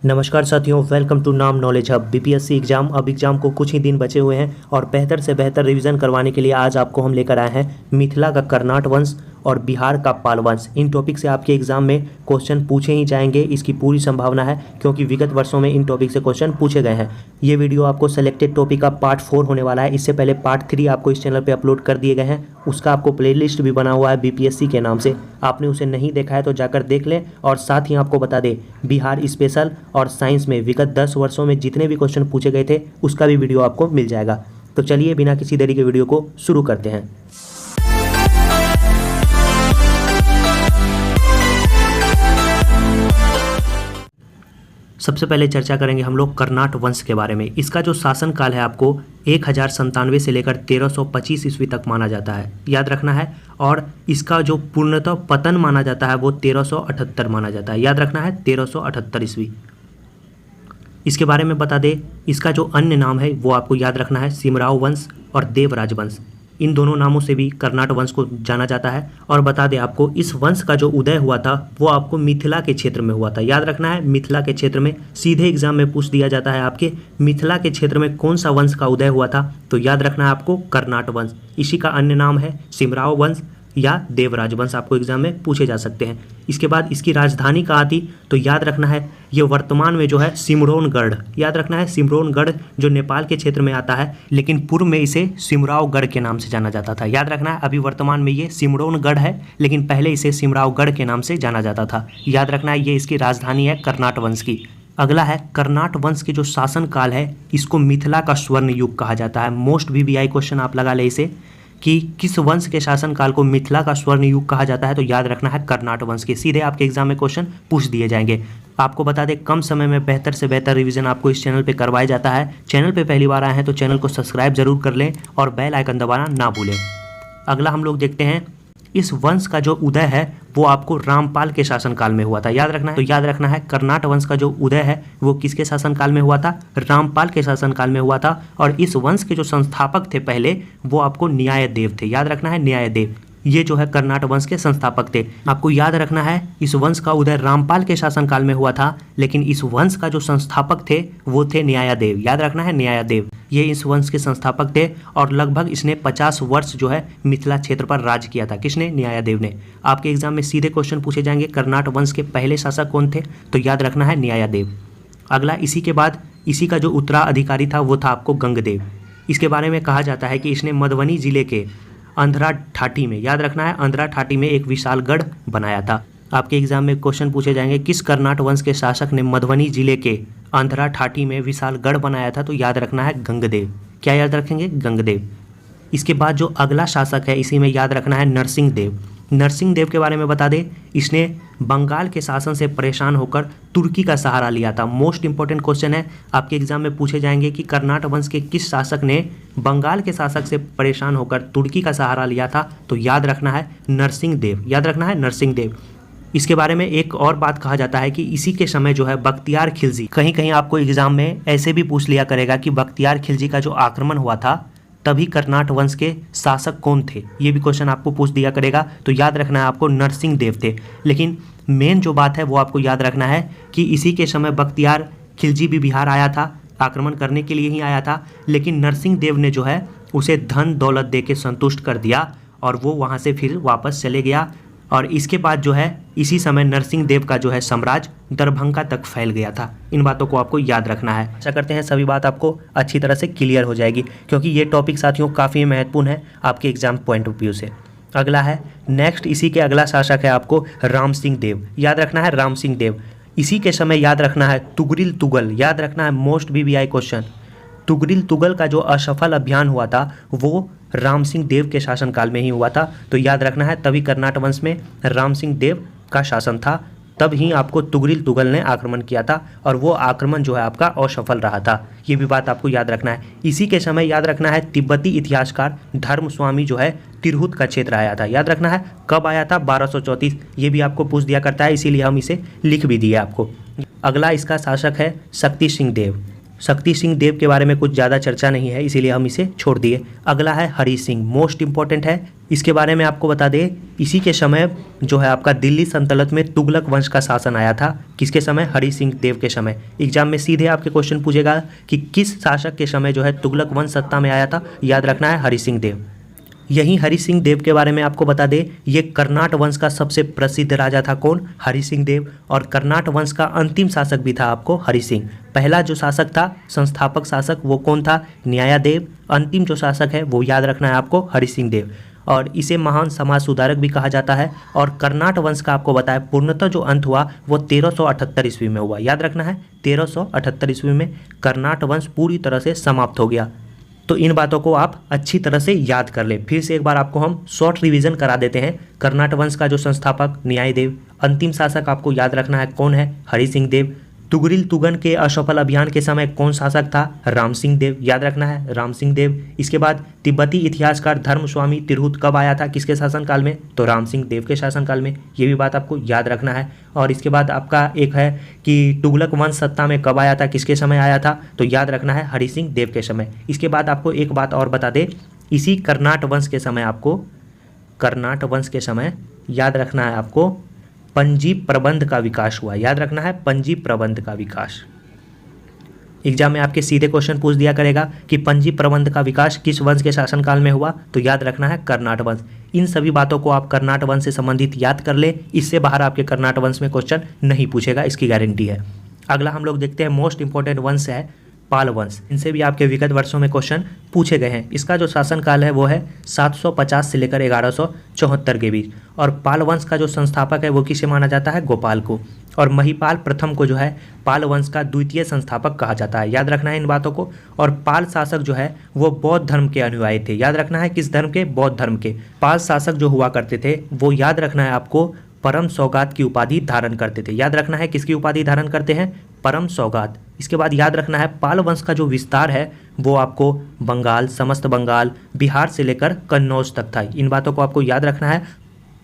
नमस्कार साथियों, welcome to नाम नॉलेज हब। बीपीएससी एग्जाम अब एग्जाम को कुछ ही दिन बचे हुए हैं और बेहतर से बेहतर रिवीजन करवाने के लिए आज आपको हम लेकर आए हैं मिथिला का कर्नाट वंश और बिहार का पाल वंश। इन टॉपिक से आपके एग्जाम में क्वेश्चन पूछे ही जाएंगे, इसकी पूरी संभावना है, क्योंकि विगत वर्षों में इन टॉपिक से क्वेश्चन पूछे गए हैं। ये वीडियो आपको सेलेक्टेड टॉपिक का पार्ट 4 होने वाला है। इससे पहले पार्ट 3 आपको इस चैनल पर अपलोड कर दिए गए हैं, उसका आपको प्लेलिस्ट भी बना हुआ है बीपीएससी के नाम से। आपने उसे नहीं देखा है तो जाकर देख लें। और साथ ही आपको बता दें, बिहार स्पेशल और साइंस में विगत 10 वर्षों में जितने भी क्वेश्चन पूछे गए थे उसका भी वीडियो आपको मिल जाएगा। तो चलिए बिना किसी देरी के वीडियो को शुरू करते हैं। सबसे पहले चर्चा करेंगे हम लोग कर्नाट वंश के बारे में। इसका जो शासनकाल है आपको 1097 से लेकर 1325 ईस्वी तक माना जाता है, याद रखना है। और इसका जो पूर्णतः पतन माना जाता है वो 1378 माना जाता है, याद रखना है 1378 ईस्वी। इसके बारे में बता दें, इसका जो अन्य नाम है वो आपको याद रखना है सिमराव वंश और देवराज वंश। इन दोनों नामों से भी कर्नाट वंश को जाना जाता है। और बता दें आपको, इस वंश का जो उदय हुआ था वो आपको मिथिला के क्षेत्र में हुआ था, याद रखना है मिथिला के क्षेत्र में। सीधे एग्जाम में पूछ दिया जाता है आपके मिथिला के क्षेत्र में कौन सा वंश का उदय हुआ था, तो याद रखना है आपको कर्नाट वंश। इसी का अन्य नाम है सिमराव वंश या देवराज वंश, आपको एग्जाम में पूछे जा सकते हैं। इसके बाद इसकी राजधानी कहाँ थी, तो याद रखना है ये वर्तमान में जो है सिमरौनगढ़, याद रखना है सिमरौनगढ़, जो नेपाल के क्षेत्र में आता है, लेकिन पूर्व में इसे सिमरावगढ़ के नाम से जाना जाता था, याद रखना है। अभी वर्तमान में ये सिमरौनगढ़ है, लेकिन पहले इसे सिमरावगढ़ के नाम से जाना जाता था, याद रखना है। ये इसकी राजधानी है कर्नाट वंश की। अगला है कर्नाट वंश के जो शासनकाल है इसको मिथिला का स्वर्ण युग कहा जाता है। मोस्ट वीवीआई क्वेश्चन आप लगा ले इसे कि किस वंश के शासनकाल को मिथिला का स्वर्ण युग कहा जाता है, तो याद रखना है कर्नाट वंश के। सीधे आपके एग्जाम में क्वेश्चन पूछ दिए जाएंगे। आपको बता दें, कम समय में बेहतर से बेहतर रिवीजन आपको इस चैनल पे करवाया जाता है। चैनल पे पहली बार आए हैं तो चैनल को सब्सक्राइब जरूर कर लें और बेल आइकन दबाना ना भूलें। अगला हम लोग देखते हैं, इस वंश का जो उदय है वो आपको रामपाल के शासनकाल में हुआ था, याद रखना है। तो याद रखना है कर्नाट वंश का जो उदय है वो किसके शासनकाल में हुआ था, रामपाल के शासनकाल में हुआ था। और इस वंश के जो संस्थापक थे पहले वो आपको न्यायदेव थे, याद रखना है न्यायदेव। ये जो है कर्नाट वंश के संस्थापक थे। आपको याद रखना है इस वंश का उदय रामपाल के शासनकाल में हुआ था, लेकिन इस वंश का जो संस्थापक थे वो थे न्यायदेव, याद रखना है न्यायदेव। ये इस वंश के संस्थापक थे और लगभग इसने 50 वर्ष जो है मिथिला क्षेत्र पर राज किया था। किसने? न्यायदेव ने। आपके एग्जाम में सीधे क्वेश्चन पूछे जाएंगे कर्नाट वंश के पहले शासक कौन थे, तो याद रखना है न्यायदेव। अगला, इसी के बाद इसी का जो उत्तराधिकारी था वो था आपको गंगदेव। इसके बारे में कहा जाता है कि इसने मधुबनी जिले के अंधरा ठाठी में, याद रखना है अंधरा ठाठी में एक विशाल गढ़ बनाया था। आपके एग्जाम में क्वेश्चन पूछे जाएंगे किस कर्नाट वंश के शासक ने मधुबनी जिले के अंधरा ठाठी में विशाल गढ़ बनाया था, तो याद रखना है गंगदेव। क्या याद रखेंगे? गंगदेव। इसके बाद जो अगला शासक है इसी में याद रखना है नरसिंह देव। नरसिंह देव के बारे में बता दें, इसने बंगाल के शासन से परेशान होकर तुर्की का सहारा लिया था। मोस्ट इंपॉर्टेंट क्वेश्चन है, आपके एग्जाम में पूछे जाएंगे कि कर्नाट वंश के किस शासक ने बंगाल के शासक से परेशान होकर तुर्की का सहारा लिया था, तो याद रखना है नरसिंह देव, याद रखना है नरसिंह देव। इसके बारे में एक और बात कहा जाता है कि इसी के समय जो है बख्तियार खिलजी, कहीं कहीं आपको एग्जाम में ऐसे भी पूछ लिया करेगा कि बख्तियार खिलजी का जो आक्रमण हुआ था तभी कर्नाट वंश के शासक कौन थे, ये भी क्वेश्चन आपको पूछ दिया करेगा। तो याद रखना है आपको नरसिंह देव थे। लेकिन मेन जो बात है वो आपको याद रखना है कि इसी के समय बख्तियार खिलजी भी बिहार आया था, आक्रमण करने के लिए ही आया था, लेकिन नरसिंह देव ने जो है उसे धन दौलत दे के संतुष्ट कर दिया और वो वहाँ से फिर वापस चले गया। और इसके बाद जो है इसी समय नरसिंह देव का जो है साम्राज्य दरभंगा तक फैल गया था। इन बातों को आपको याद रखना है। आशा करते हैं सभी बात आपको अच्छी तरह से क्लियर हो जाएगी, क्योंकि ये टॉपिक साथियों काफ़ी महत्वपूर्ण है आपके एग्जाम पॉइंट ऑफ व्यू से। अगला है नेक्स्ट, इसी के अगला शासक है आपको राम सिंह देव, याद रखना है राम सिंह देव। इसी के समय याद रखना है तुगरिल तुगल, याद रखना है मोस्ट वीवीआई क्वेश्चन। तुगरिल तुगल का जो असफल अभियान हुआ था वो राम सिंह देव के शासनकाल में ही हुआ था, तो याद रखना है तभी कर्नाट वंश में राम सिंह देव का शासन था, तब ही आपको तुगरिल तुगल ने आक्रमण किया था और वो आक्रमण जो है आपका असफल रहा था। ये भी बात आपको याद रखना है। इसी के समय याद रखना है तिब्बती इतिहासकार धर्मस्वामी जो है तिरहुत का क्षेत्र आया था, याद रखना है कब आया था, 1234। ये भी आपको पूछ दिया करता है, इसीलिए हम इसे लिख भी दिए आपको। अगला इसका शासक है शक्ति सिंह देव। शक्ति सिंह देव के बारे में कुछ ज़्यादा चर्चा नहीं है, इसीलिए हम इसे छोड़ दिए। अगला है हरि सिंह, मोस्ट इंपॉर्टेंट है। इसके बारे में आपको बता दें, इसी के समय जो है आपका दिल्ली सल्तनत में तुगलक वंश का शासन आया था। किसके समय? हरि सिंह देव के समय। एग्जाम में सीधे आपके क्वेश्चन पूछेगा कि किस शासक के समय जो है तुगलक वंश सत्ता में आया था। याद रखना है हरि सिंह देव। यही हरि सिंह देव के बारे में आपको बता दें, ये कर्नाट वंश का सबसे प्रसिद्ध राजा था। कौन? हरि सिंह देव। और कर्नाट वंश का अंतिम शासक भी था आपको हरि सिंह। पहला जो शासक था, संस्थापक शासक, वो कौन था? न्यायादेव। अंतिम जो शासक है वो याद रखना है आपको हरि सिंह देव। और इसे महान समाज सुधारक भी कहा जाता है। और कर्नाट वंश का आपको बताया पूर्णतः जो अंत हुआ वो 1378 ईस्वी में हुआ। याद रखना है 1378 ईस्वी में कर्नाट वंश पूरी तरह से समाप्त हो गया। तो इन बातों को आप अच्छी तरह से याद कर ले। फिर से एक बार आपको हम शॉर्ट रिवीजन करा देते हैं। कर्नाट वंश का जो संस्थापक न्यायदेव, अंतिम शासक आपको याद रखना है कौन है? हरि सिंह देव। तुगरिल तुगन के असफल अभियान के समय कौन शासक था? राम सिंह देव। याद रखना है राम सिंह देव। इसके बाद तिब्बती इतिहासकार धर्मस्वामी तिरहुत कब आया था? किसके शासनकाल में? तो राम सिंह देव के शासनकाल में। ये भी बात आपको याद रखना है। और इसके बाद आपका एक है कि तुगलक वंश सत्ता में कब आया था, किसके समय आया था? तो याद रखना है हरि सिंह देव के समय। इसके बाद आपको एक बात और बता दे, इसी कर्नाट वंश के समय आपको, कर्नाट वंश के समय याद रखना है आपको पंजी प्रबंध का विकास हुआ। याद रखना है पंजी प्रबंध का विकास। एग्जाम में आपके सीधे क्वेश्चन पूछ दिया करेगा कि पंजी प्रबंध का विकास किस वंश के शासनकाल में हुआ? तो याद रखना है कर्नाट वंश। इन सभी बातों को आप कर्नाट वंश से संबंधित याद कर ले, इससे बाहर आपके कर्नाट वंश में क्वेश्चन नहीं पूछेगा, इसकी गारंटी है। अगला हम लोग देखते हैं मोस्ट इंपॉर्टेंट वंश है पाल वंश। इनसे भी आपके विगत वर्षों में क्वेश्चन पूछे गए हैं। इसका जो शासनकाल है वो है 750 से लेकर 1174 के बीच। और पाल वंश का जो संस्थापक है वो किसे माना जाता है? गोपाल को। और महिपाल प्रथम को जो है पाल वंश का द्वितीय संस्थापक कहा जाता है। याद रखना है इन बातों को। और पाल शासक जो है वो बौद्ध धर्म के अनुयायी थे। याद रखना है किस धर्म के? बौद्ध धर्म के। पाल शासक जो हुआ करते थे वो याद रखना है आपको परम सौगात की उपाधि धारण करते थे। याद रखना है किसकी उपाधि धारण करते हैं? परम सौगात। इसके बाद याद रखना है पाल वंश का जो विस्तार है वो आपको बंगाल, समस्त बंगाल, बिहार से लेकर कन्नौज तक था। इन बातों को आपको याद रखना है।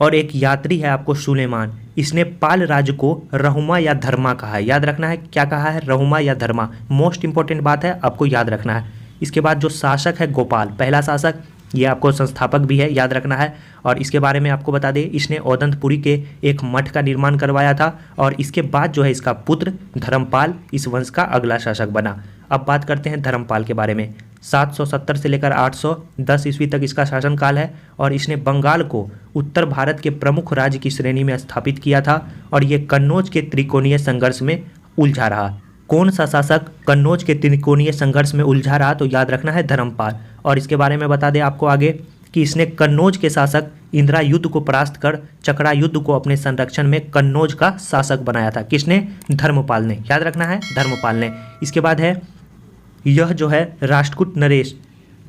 और एक यात्री है आपको सुलेमान, इसने पाल राज्य को रहुमा या धर्मा कहा है। याद रखना है क्या कहा है? रहुमा या धर्मा। मोस्ट इंपॉर्टेंट बात है, आपको याद रखना है। इसके बाद जो शासक है गोपाल, पहला शासक, ये आपको संस्थापक भी है, याद रखना है। और इसके बारे में आपको बता दें, इसने औदंतपुरी के एक मठ का निर्माण करवाया था। और इसके बाद जो है इसका पुत्र धर्मपाल इस वंश का अगला शासक बना। अब बात करते हैं धर्मपाल के बारे में। 770 से लेकर 810 ईस्वी तक इसका शासनकाल है। और इसने बंगाल को उत्तर भारत के प्रमुख राज्य की श्रेणी में स्थापित किया था। और ये कन्नौज के त्रिकोणीय संघर्ष में उलझा रहा। कौन सा शासक कन्नौज के त्रिकोणीय संघर्ष में उलझा रहा? तो याद रखना है धर्मपाल। और इसके बारे में बता दें आपको आगे कि इसने कन्नौज के शासक इंदिरा युद्ध को परास्त कर चकरा युद्ध को अपने संरक्षण में कन्नौज का शासक बनाया था। किसने? धर्मपाल ने। याद रखना है धर्मपाल ने। इसके बाद है यह जो है राष्ट्रकूट नरेश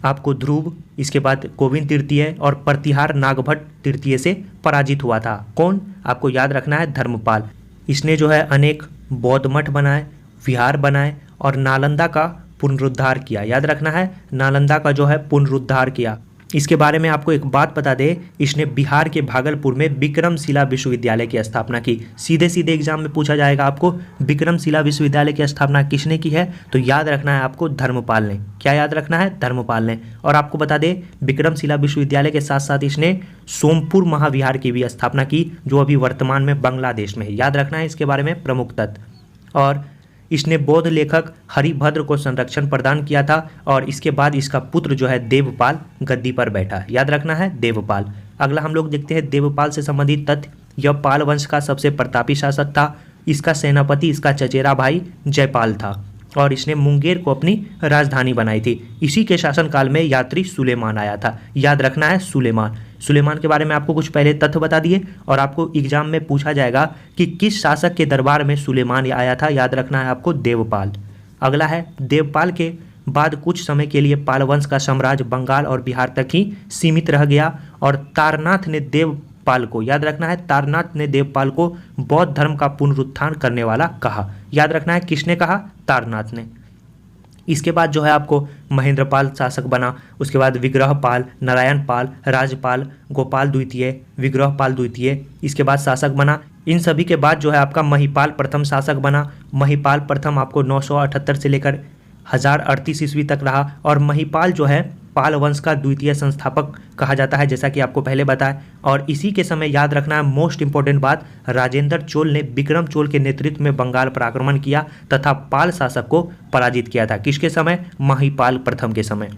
आपको ध्रुव, इसके बाद गोविंद तृतीय और प्रतिहार नागभट्ट तृतीय से पराजित हुआ था। कौन? आपको याद रखना है धर्मपाल। इसने जो है अनेक बौद्ध मठ बनाए, विहार बनाए और नालंदा का पुनरुद्धार किया। याद रखना है नालंदा का जो है पुनरुद्धार किया। इसके बारे में आपको एक बात बता दें, इसने बिहार के भागलपुर में विक्रमशिला विश्वविद्यालय की स्थापना की। सीधे सीधे एग्जाम में पूछा जाएगा आपको विक्रमशिला विश्वविद्यालय की स्थापना किसने की है? तो याद रखना है आपको धर्मपाल ने। क्या याद रखना है? धर्मपाल ने। और आपको बता दें विक्रमशिला विश्वविद्यालय के साथ साथ इसने सोमपुर महाविहार की भी स्थापना की, जो अभी वर्तमान में बांग्लादेश में है। याद रखना है इसके बारे में प्रमुख तथ्य। और इसने बौद्ध लेखक हरिभद्र को संरक्षण प्रदान किया था। और इसके बाद इसका पुत्र जो है देवपाल गद्दी पर बैठा। याद रखना है देवपाल। अगला हम लोग देखते हैं देवपाल से संबंधित तथ्य। यह पाल वंश का सबसे प्रतापी शासक था। इसका सेनापति इसका चचेरा भाई जयपाल था। और इसने मुंगेर को अपनी राजधानी बनाई थी। इसी के शासनकाल में यात्री सुलेमान आया था। याद रखना है सुलेमान। सुलेमान के बारे में आपको कुछ पहले तथ्य बता दिए। और आपको एग्जाम में पूछा जाएगा कि किस शासक के दरबार में सुलेमान आया था। याद रखना है आपको देवपाल। अगला है देवपाल के बाद कुछ समय के लिए पाल वंश का साम्राज्य बंगाल और बिहार तक ही सीमित रह गया। और तारनाथ ने देवपाल को, याद रखना है तारनाथ ने देवपाल को बौद्ध धर्म का पुनरुत्थान करने वाला कहा। याद रखना है किसने कहा? तारनाथ ने। इसके बाद जो है आपको महेंद्रपाल शासक बना। उसके बाद विग्रहपाल, नारायणपाल, राजपाल, गोपाल द्वितीय, विग्रहपाल द्वितीय इसके बाद शासक बना। इन सभी के बाद जो है आपका महिपाल प्रथम शासक बना। महिपाल प्रथम आपको 978 से लेकर 1038 ईस्वी तक रहा। और महिपाल जो है पाल वंश का द्वितीय संस्थापक कहा जाता है, जैसा कि आपको पहले बताया। और इसी के समय याद रखना है मोस्ट इंपॉर्टेंट बात, राजेंद्र चोल ने विक्रम चोल के नेतृत्व में बंगाल पर आक्रमण किया तथा पाल शासक को पराजित किया था। किसके समय? महिपाल प्रथम के समय।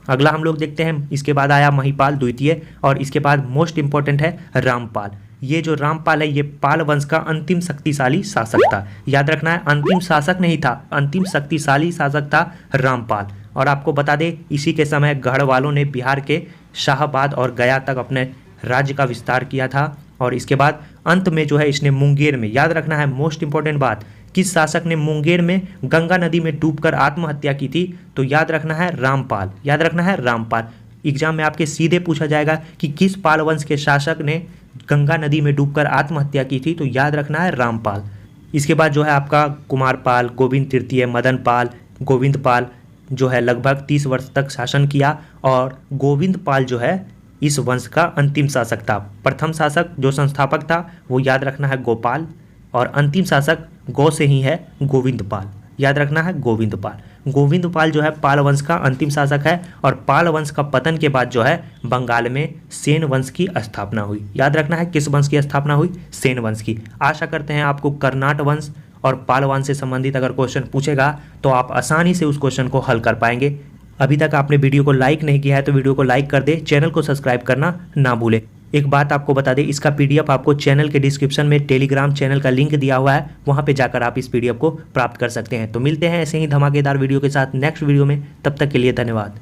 अगला हम लोग देखते हैं, इसके बाद आया महिपाल द्वितीय और इसके बाद मोस्ट इंपॉर्टेंट है रामपाल। ये जो रामपाल है ये पाल वंश का अंतिम शक्तिशाली शासक था। याद रखना है अंतिम शासक नहीं था, अंतिम शक्तिशाली शासक था रामपाल। और आपको बता दें इसी के समय गढ़वालों ने बिहार के शाहाबाद और गया तक अपने राज्य का विस्तार किया था। और इसके बाद अंत में जो है इसने मुंगेर में, याद रखना है मोस्ट इंपॉर्टेंट बात, किस शासक ने मुंगेर में गंगा नदी में डूबकर आत्महत्या की थी? तो याद रखना है रामपाल, याद रखना है रामपाल। एग्जाम में आपके सीधे पूछा जाएगा कि किस पाल वंश के शासक ने गंगा नदी में डूबकर आत्महत्या की थी? तो याद रखना है रामपाल। इसके बाद जो है आपका कुमारपाल, गोविंद तृतीय, मदन पाल, गोविंद पाल जो है लगभग 30 वर्ष तक शासन किया। और गोविंद पाल जो है इस वंश का अंतिम शासक था। प्रथम शासक जो संस्थापक था वो याद रखना है गोपाल और अंतिम शासक गौ से ही है गोविंद पाल, याद रखना है गोविंद पाल। गोविंद पाल जो है पाल वंश का अंतिम शासक है। और पाल वंश का पतन के बाद जो है बंगाल में सेन वंश की स्थापना हुई। याद रखना है किस वंश की स्थापना हुई? सेन वंश की। आशा करते हैं आपको कर्नाट वंश और पाल वंश से संबंधित अगर क्वेश्चन पूछेगा तो आप आसानी से उस क्वेश्चन को हल कर पाएंगे। अभी तक आपने वीडियो को लाइक नहीं किया है तो वीडियो को लाइक कर दे, चैनल को सब्सक्राइब करना ना भूले। एक बात आपको बता दें, इसका पीडीएफ आपको चैनल के डिस्क्रिप्शन में टेलीग्राम चैनल का लिंक दिया हुआ है, वहां पे जाकर आप इस पीडीएफ को प्राप्त कर सकते हैं। तो मिलते हैं ऐसे ही धमाकेदार वीडियो के साथ नेक्स्ट वीडियो में, तब तक के लिए धन्यवाद।